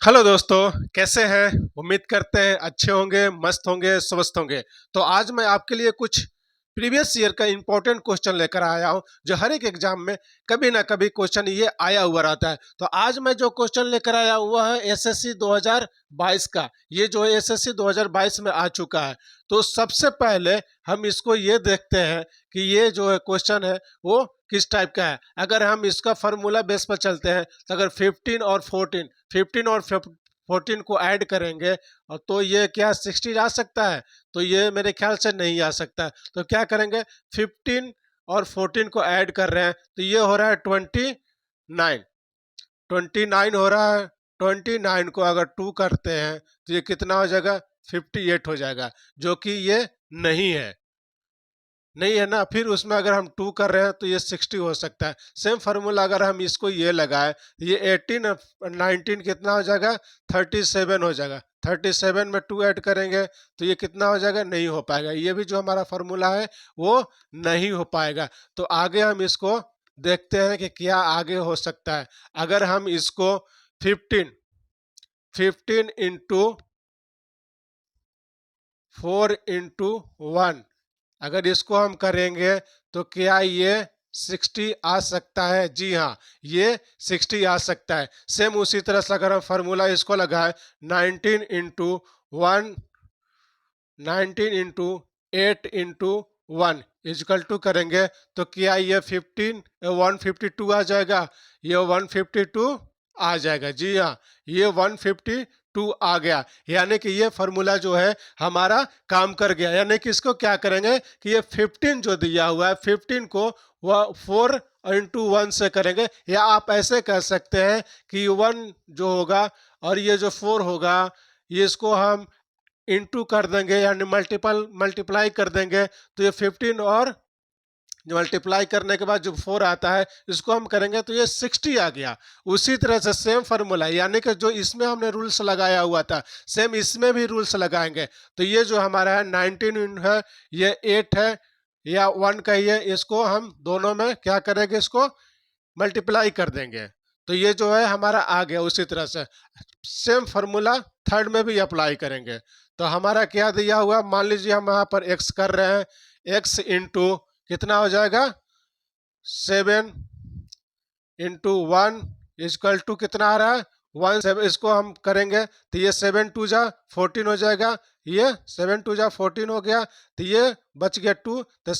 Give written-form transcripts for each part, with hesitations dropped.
Hello दोस्तों, कैसे हैं? उम्मीद करते हैं अच्छे होंगे, मस्त होंगे, स्वस्थ होंगे। तो आज मैं आपके लिए कुछ प्रीवियस ईयर का इंपॉर्टेंट क्वेश्चन लेकर आया हूं, जो हर एक एग्जाम में कभी ना कभी क्वेश्चन ये आया हुआ रहता है। तो आज मैं जो क्वेश्चन लेकर आया हुआ है एसएससी 2022 का, ये जो है एसएससी 2022 में आ चुका है। तो सबसे पहले हम इसको ये देखते हैं कि ये जो है क्वेश्चन है वो किस टाइप का है। अगर हम इसका फार्मूला बेस पर चलते हैं तो अगर 15 और 14 को ऐड करेंगे और तो ये क्या 60 आ सकता है? तो ये मेरे ख्याल से नहीं आ सकता है। तो क्या करेंगे, 15 और 14 को ऐड कर रहे हैं तो ये हो रहा है 29। 29 हो रहा है। 29 को अगर 2 करते हैं तो ये कितना हो जाएगा, 58 हो जाएगा, जो कि ये नहीं है। नहीं है ना। फिर उसमें अगर हम 2 कर रहे हैं तो ये 60 हो सकता है। सेम फार्मूला अगर हम इसको ये लगाए, ये 18 और 19 कितना हो जाएगा, 37 हो जाएगा। 37 में 2 ऐड करेंगे तो ये कितना हो जाएगा, नहीं हो पाएगा। ये भी जो हमारा फार्मूला है वो नहीं हो पाएगा। तो आगे हम इसको देखते हैं कि क्या आगे हो सकता है। अगर हम इसको 15 15 इंटू 4 इंटू 1 अगर इसको हम करेंगे तो क्या ये 60 आ सकता है? जी हाँ, ये 60 आ सकता है। सेम उसी तरह से अगर हम फार्मूला इसको लगाए, 19 into 1 19 into 8 into 1 equal to करेंगे तो क्या ये 152 आ जाएगा? ये 152 आ जाएगा। जी हाँ, ये 152 आ गया। यानी कि ये फार्मूला जो है हमारा काम कर गया। यानी कि इसको क्या करेंगे कि ये 15 जो दिया हुआ है, 15 को वह 4 इंटू 1 से करेंगे, या आप ऐसे कह सकते हैं कि 1 जो होगा और ये जो 4 होगा, ये इसको हम इंटू कर देंगे यानी मल्टीप्लाई कर देंगे तो ये 15 और मल्टीप्लाई करने के बाद जो 4 आता है इसको हम करेंगे तो ये 60 आ गया। उसी तरह से सेम फार्मूला, यानी कि जो इसमें हमने रूल्स लगाया हुआ था सेम इसमें भी रूल्स लगाएंगे। तो ये जो हमारा है 19 है, ये 8 है या 1 कहिए, इसको हम दोनों में क्या करेंगे, इसको मल्टीप्लाई कर देंगे तो ये जो है हमारा आ गया। उसी तरह से सेम फार्मूला थर्ड में भी अप्लाई करेंगे। तो हमारा क्या दिया हुआ, मान लीजिए हम यहाँ पर x कर रहे हैं, x इंटू कितना हो जाएगा, 7 इंटू 1 इजकल टू कितना आ रहा है, 1। 7 इसको हम करेंगे तो ये 7 टू जा 14 हो जाएगा, ये 7 टू जा 14 हो गया, तो ये बच गया 2। तो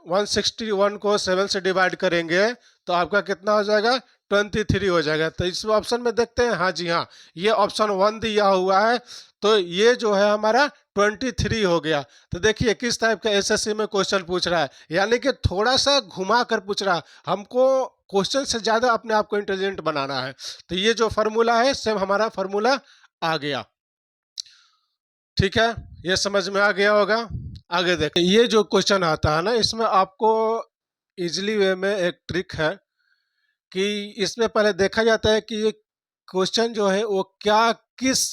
161 को 7 से डिवाइड करेंगे तो आपका कितना हो जाएगा, 23 हो जाएगा। तो इस ऑप्शन में देखते हैं, हाँ जी हाँ, ये ऑप्शन 1 दिया हुआ है। तो ये जो है हमारा 23 हो गया। तो देखिए किस टाइप का एसएससी में क्वेश्चन पूछ रहा है, यानी कि थोड़ा सा घुमा कर पूछ रहा है। हमको क्वेश्चन से ज्यादा अपने आप को इंटेलिजेंट बनाना है। तो ये जो फार्मूला है सेम हमारा फार्मूला आ गया। ठीक है, ये समझ में आ गया होगा। आगे देखें, ये जो क्वेश्चन आता है ना, इसमें आपको इजीली वे में एक ट्रिक है कि इसमें पहले देखा जाता है कि ये क्वेश्चन जो है वो क्या किस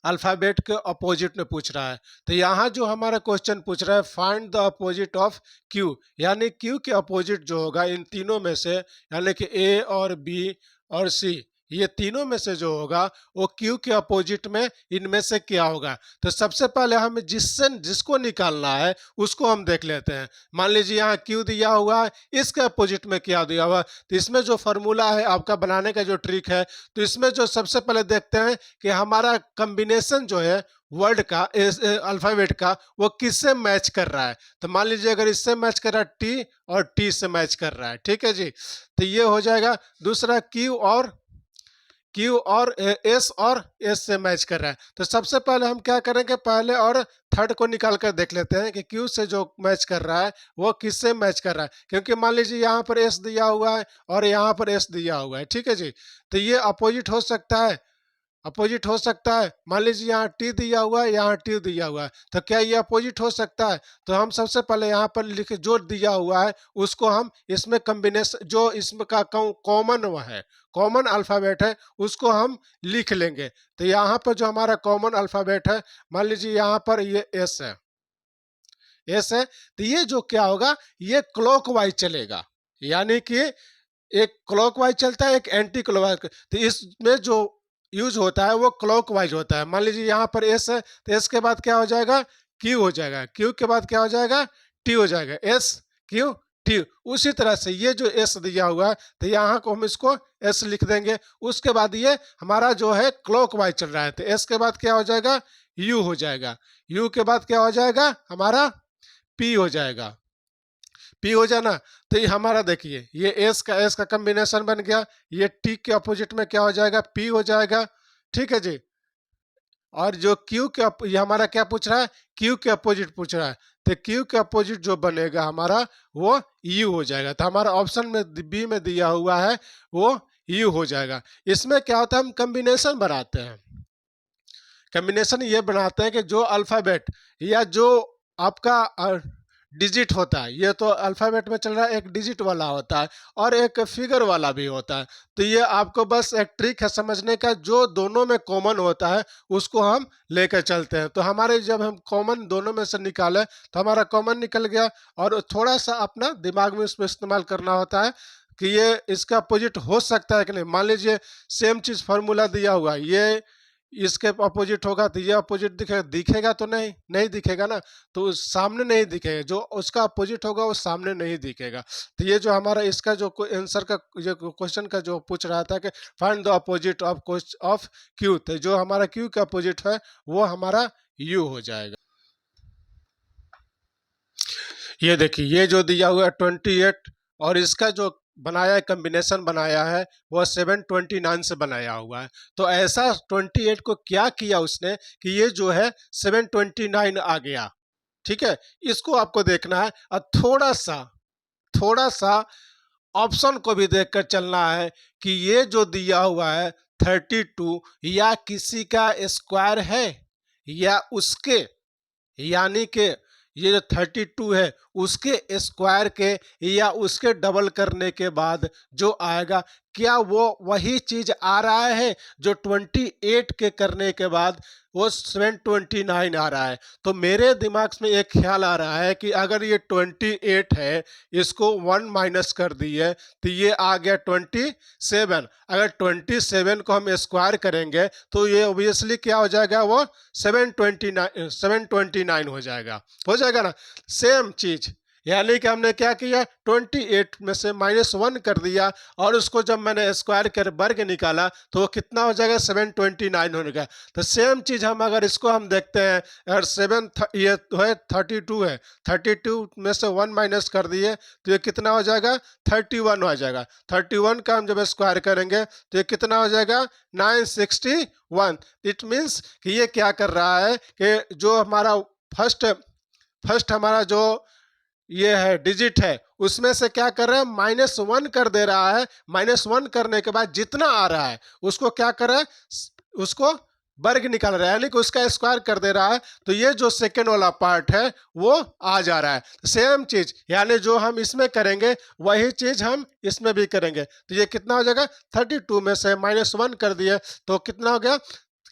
अल्फ़ाबेट के अपोजिट में पूछ रहा है। तो यहाँ जो हमारा क्वेश्चन पूछ रहा है, find the opposite of Q, यानी क्यू के अपोजिट जो होगा इन तीनों में से, यानी कि ए और बी और सी, ये तीनों में से जो होगा वो क्यू के अपोजिट में इनमें से क्या होगा। तो सबसे पहले हमें जिसको निकालना है उसको हम देख लेते हैं। मान लीजिए यहाँ क्यू दिया हुआ है, इसके अपोजिट में क्या दिया हुआ है। तो इसमें जो फार्मूला है आपका बनाने का जो ट्रिक है, तो इसमें जो सबसे पहले देखते हैं कि हमारा कॉम्बिनेशन जो है वर्ड का, अल्फाबेट का, वो किससे मैच कर रहा है। तो मान लीजिए अगर इससे मैच कर रहा है टी और टी से मैच कर रहा है, ठीक है जी, तो ये हो जाएगा। दूसरा क्यू और एस से मैच कर रहा है। तो सबसे पहले हम क्या करेंगे, पहले और थर्ड को निकाल कर देख लेते हैं कि क्यू से जो मैच कर रहा है वो किससे मैच कर रहा है। क्योंकि मान लीजिए यहाँ पर एस दिया हुआ है और यहाँ पर एस दिया हुआ है, ठीक है जी, तो ये अपोजिट हो सकता है, अपोजिट हो सकता है। मान लीजिए यहाँ टी दिया हुआ है, यहाँ टी दिया हुआ है, तो क्या ये अपोजिट हो सकता है? तो हम सबसे पहले यहाँ पर लिख, जो दिया हुआ है उसको हम इसमें कॉम्बिनेशन, जो इसमें का कॉमन है, कॉमन अल्फ़ाबेट है, उसको हम लिख लेंगे। तो यहाँ पर जो हमारा कॉमन अल्फ़ाबेट है, मान लीजिए यहाँ पर ये एस है, एस है, तो ये जो क्या होगा, ये क्लॉकवाइज चलेगा, यानी कि एक क्लॉकवाइज चलता है, एक एंटी क्लॉकवाइज। तो इसमें जो यूज होता है वो क्लॉकवाइज होता है। मान लीजिए यहाँ पर एस है, तो एस के बाद क्या हो जाएगा, क्यू हो जाएगा, क्यू के बाद क्या हो जाएगा, टी हो जाएगा, एस क्यू टी। उसी तरह से ये जो एस दिया हुआ है, तो यहाँ को हम इसको एस लिख देंगे। उसके बाद ये हमारा जो है क्लॉकवाइज चल रहा है, तो एस के बाद क्या हो जाएगा, यू हो जाएगा, यू के बाद क्या हो जाएगा हमारा, पी हो जाएगा, पी हो जाना। तो ये हमारा देखिए, ये एस का कॉम्बिनेशन बन गया, ये टी के अपोजिट में क्या हो जाएगा, पी हो जाएगा। ठीक है जी। और जो क्यू के ये हमारा क्या पूछ रहा है, क्यू के अपोजिट पूछ रहा है, तो क्यू के अपोजिट जो बनेगा हमारा वो यू हो जाएगा। तो हमारा ऑप्शन में बी में दिया हुआ है वो यू हो जाएगा। इसमें क्या होता है, हम कॉम्बिनेशन बनाते हैं। कॉम्बिनेशन ये बनाते हैं कि जो अल्फ़ाबेट या जो आपका डिजिट होता है, ये तो अल्फ़ाबेट में चल रहा है, एक डिजिट वाला होता है और एक फिगर वाला भी होता है। तो ये आपको बस एक ट्रिक है समझने का, जो दोनों में कॉमन होता है उसको हम लेकर चलते हैं। तो हमारे जब हम कॉमन दोनों में से निकालें तो हमारा कॉमन निकल गया, और थोड़ा सा अपना दिमाग में इसमें इस्तेमाल करना होता है कि ये इसका अपोजिट हो सकता है कि नहीं। मान लीजिए सेम चीज़ फार्मूला दिया हुआ है, ये इसके अपोजिट होगा तो ये अपोजिट दिखेगा, दिखेगा तो नहीं, नहीं दिखेगा ना। तो सामने नहीं दिखेगा, जो उसका अपोजिट होगा वो सामने नहीं दिखेगा। तो ये जो हमारा इसका जो आंसर का जो क्वेश्चन का जो पूछ रहा था कि find the opposite of Q, तो जो हमारा क्यू का अपोजिट है वो हमारा यू हो जाएगा। ये देखिए, ये जो दिया हुआ है 28, और इसका जो बनाया है कॉम्बिनेशन बनाया है वो 729 से बनाया हुआ है। तो ऐसा 28 को क्या किया उसने कि ये जो है 729 आ गया। ठीक है, इसको आपको देखना है, और थोड़ा सा ऑप्शन को भी देखकर चलना है कि ये जो दिया हुआ है 32 या किसी का स्क्वायर है या उसके, यानी कि ये जो 32 है उसके स्क्वायर के या उसके डबल करने के बाद जो आएगा, क्या वो वही चीज आ रहा है जो 28 के करने के बाद वो 729 आ रहा है। तो मेरे दिमाग में एक ख्याल आ रहा है कि अगर ये 28 है, इसको 1 माइनस कर दिए तो ये आ गया 27। अगर 27 को हम स्क्वायर करेंगे तो ये ऑब्वियसली क्या हो जाएगा, वो 729 हो जाएगा ना। सेम चीज, यानी कि हमने क्या किया, 28 में से -1 कर दिया, और उसको जब मैंने स्क्वायर कर वर्ग निकाला तो वो कितना हो जाएगा, 729 हो गया। तो सेम चीज हम अगर इसको हम देखते हैं, अगर ये तो है 32 है, 32 में से 1 माइनस कर दिए तो ये कितना हो जाएगा, 31 हो जाएगा। 31 का हम जब स्क्वायर करेंगे तो ये कितना हो जाएगा, 961। इट मीन्स कि ये क्या कर रहा है कि जो हमारा फर्स्ट हमारा जो ये है डिजिट है, उसमें से क्या कर रहा है, -1 कर दे रहा है। -1 करने के बाद जितना आ रहा है उसको क्या कर रहा है, उसको वर्ग निकाल रहा है, यानी कि उसका स्क्वायर कर दे रहा है। तो ये जो सेकेंड वाला पार्ट है वो आ जा रहा है। सेम चीज, यानी जो हम इसमें करेंगे वही चीज हम इसमें भी करेंगे। तो ये कितना हो जाएगा, 32 में से -1 कर दिए तो कितना हो गया,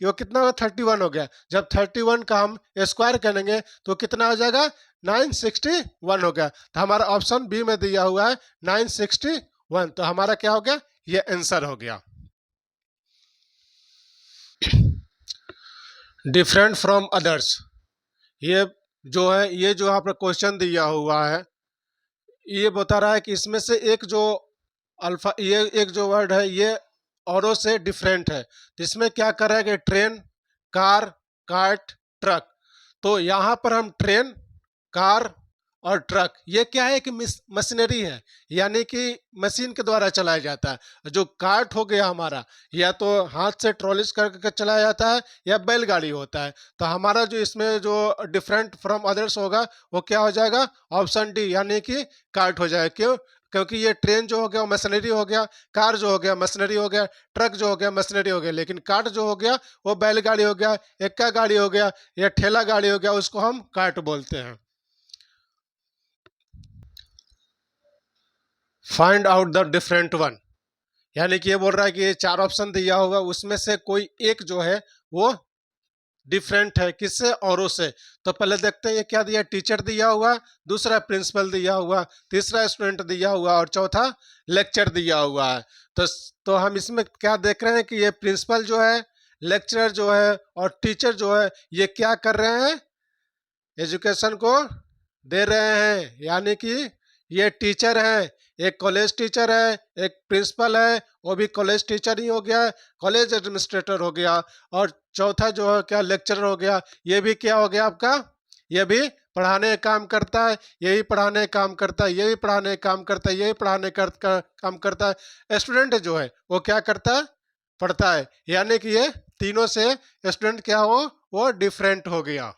वो कितना होगा, 31 हो गया। जब 31 का हम स्क्वायर करेंगे तो कितना हो जाएगा, 961 हो गया। तो हमारा ऑप्शन बी में दिया हुआ है 961। तो हमारा क्या हो गया, ये आंसर हो गया। डिफरेंट फ्रॉम अदर्स, ये जो है, ये जो आपने क्वेश्चन दिया हुआ है ये बता रहा है कि इसमें से एक जो अल्फा, ये एक जो वर्ड है ये औरों से डिफरेंट है। तो इसमें क्या कर रहा है कि ट्रेन, कार, कार्ट, ट्रक। तो यहाँ पर हम ट्रेन, कार और ट्रक, ये क्या है कि मशीनरी है, यानी कि मशीन के द्वारा चलाया जाता है। जो कार्ट हो गया हमारा, या तो हाथ से ट्रॉलिस करके चलाया जाता है या बैलगाड़ी होता है। तो हमारा जो इसमें जो डिफरेंट फ्रॉम अदर्स होगा वो क्या हो जाएगा, ऑप्शन डी, यानी कि कार्ट हो जाएगा। क्यों, क्योंकि ये ट्रेन जो हो गया वो मशीनरी हो गया, कार जो हो गया मशीनरी हो गया, ट्रक जो हो गया मशीनरी हो गया, लेकिन कार्ट जो हो गया वो बैलगाड़ी हो गया, एक्का गाड़ी हो गया या ठेला गाड़ी हो गया, उसको हम कार्ट बोलते हैं। Find out the different one, यानी कि ये बोल रहा है कि ये 4 ऑप्शन दिया होगा, उसमें से कोई एक जो है वो डिफरेंट है किससे, औरों से। तो पहले देखते हैं ये क्या दिया, टीचर दिया हुआ, दूसरा प्रिंसिपल दिया हुआ, तीसरा स्टूडेंट दिया हुआ और चौथा लेक्चर दिया हुआ है। तो तो हम इसमें क्या देख रहे हैं कि ये प्रिंसिपल जो है, लेक्चरर जो है और टीचर जो है, ये क्या कर रहे हैं, एजुकेशन को दे रहे हैं। यानी कि ये टीचर है, एक कॉलेज टीचर है, एक प्रिंसिपल है, वो भी कॉलेज टीचर ही हो गया, कॉलेज एडमिनिस्ट्रेटर हो गया, और चौथा जो है क्या, लेक्चरर हो गया। ये भी क्या हो गया आपका, ये भी पढ़ाने का काम करता है, यही पढ़ाने का काम करता है, यही पढ़ाने का काम करता है, यही पढ़ाने का काम करता है। स्टूडेंट जो है वो क्या करता है, पढ़ता है। यानी कि ये तीनों से स्टूडेंट क्या हो, वो डिफरेंट हो गया।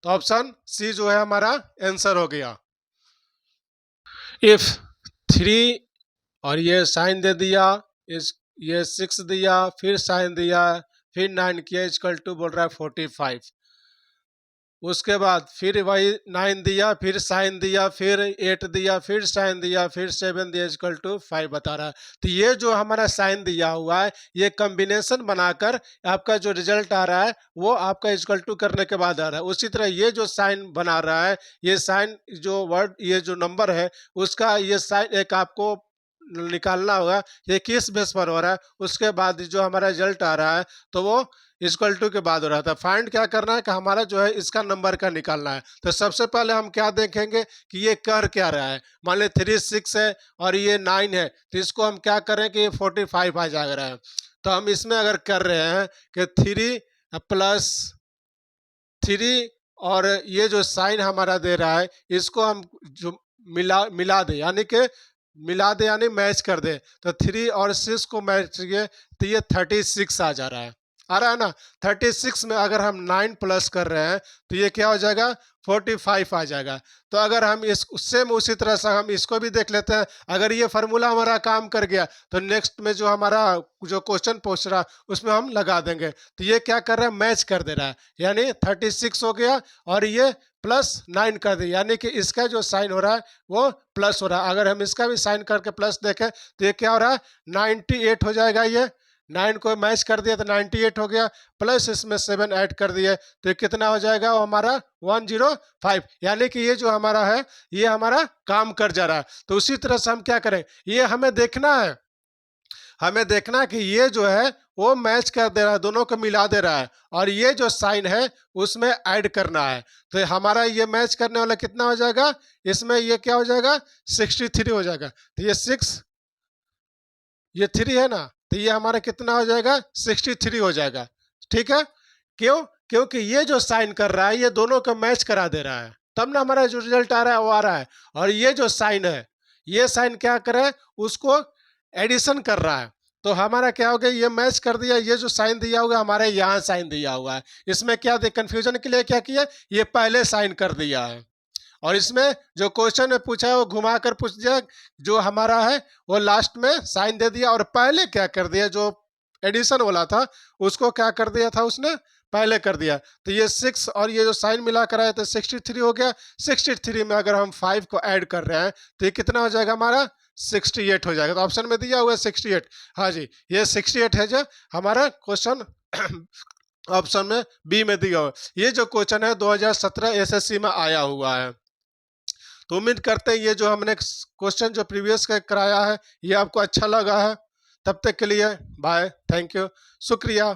तो ऑप्शन सी जो है हमारा आंसर हो गया। इफ 3 और ये साइन दे दिया, इस ये 6 दिया, फिर साइन दिया, फिर 9 किया, इक्वल टू बोल रहा है 45। उसके बाद फिर वही 9 दिया, फिर साइन दिया, फिर 8 दिया, फिर साइन दिया, फिर 7 दिया, इक्वल टू 5 बता रहा है। तो ये जो हमारा साइन दिया हुआ है, ये कॉम्बिनेशन बनाकर आपका जो रिजल्ट आ रहा है वो आपका इक्वल टू करने के बाद आ रहा है। उसी तरह ये जो साइन बना रहा है, ये साइन जो वर्ड, ये जो नंबर है उसका ये साइन एक आपको निकालना होगा, ये किस बेस पर हो रहा है, उसके बाद जो हमारा रिजल्ट आ रहा है तो वो इक्वल टू के बाद हो रहा था। फाइंड क्या करना है कि हमारा जो है इसका नंबर का निकालना है। तो सबसे पहले हम क्या देखेंगे कि ये कर क्या रहा है। मान ले 3 6 है और ये 9 है, तो इसको हम क्या करें कि ये 45 आ जा रहा है। तो हम इसमें अगर कर रहे हैं कि 3 प्लस 3 और ये जो साइन हमारा दे रहा है इसको हम जो मिला दे, यानी कि मिला दे यानी मैच कर दे। तो 3 और 6 को मैच किए तो ये 36 आ जा रहा है, आ रहा है ना। 36 में अगर हम 9 प्लस कर रहे हैं तो ये क्या हो जाएगा, 45 आ जाएगा। तो अगर हम इस उससे उसी तरह से हम इसको भी देख लेते हैं। अगर ये फार्मूला हमारा काम कर गया तो नेक्स्ट में जो हमारा जो क्वेश्चन पूछ रहा उसमें हम लगा देंगे। तो ये क्या कर रहा है, मैच कर दे रहा है, यानी 36 हो गया और ये प्लस 9 कर दिया, यानी कि इसका जो साइन हो रहा है वो प्लस हो रहा है। अगर हम इसका भी साइन करके प्लस देखें तो ये क्या हो रहा है, 98 हो जाएगा। ये 9 को मैच कर दिया तो 98 हो गया, प्लस इसमें 7 ऐड कर दिए तो ये कितना हो जाएगा, वो हमारा 105। यानी कि ये जो हमारा है ये हमारा काम कर जा रहा है। तो उसी तरह से हम क्या करें, ये हमें देखना है, हमें देखना है कि ये जो है वो मैच कर दे रहा है, दोनों को मिला दे रहा है, और ये जो साइन है उसमें ऐड करना है। तो हमारा ये मैच करने वाला कितना हो जाएगा, इसमें ये क्या हो जाएगा, 63 हो जाएगा। तो ये 6, ये 3 है ना, तो ये हमारा कितना हो जाएगा, 63 हो जाएगा। ठीक है, क्यों, क्योंकि ये जो साइन कर रहा है ये दोनों को मैच करा दे रहा है, तब ना हमारा जो रिजल्ट आ रहा है वो आ रहा है। और ये जो साइन है, ये साइन क्या कर रहा है, उसको एडिशन कर रहा है। तो हमारा क्या हो गया, ये मैच कर दिया। ये जो साइन दिया हुआ हमारे यहाँ साइन दिया हुआ है, इसमें क्या कंफ्यूजन के लिए क्या किया, ये पहले साइन कर दिया है। और इसमें जो क्वेश्चन में पूछा है वो घुमा कर पूछ दिया, जो हमारा है वो लास्ट में साइन दे दिया, और पहले क्या कर दिया, जो एडिशन वाला था उसको क्या कर दिया था उसने, पहले कर दिया। तो ये 6 और ये जो साइन मिला कर आया तो 63 हो गया। 63 में अगर हम 5 को ऐड कर रहे हैं तो ये कितना हो जाएगा हमारा, 68 हो जाएगा। तो ऑप्शन में दिया हुआ है 68, हाँ जी ये 68 है जो हमारा क्वेश्चन ऑप्शन में बी में दिया हुआ। ये जो क्वेश्चन है 2017 एसएससी में आया हुआ है। तो उम्मीद करते हैं ये जो हमने क्वेश्चन जो प्रीवियस का कराया है ये आपको अच्छा लगा है। तब तक के लिए बाय, थैंक यू, शुक्रिया।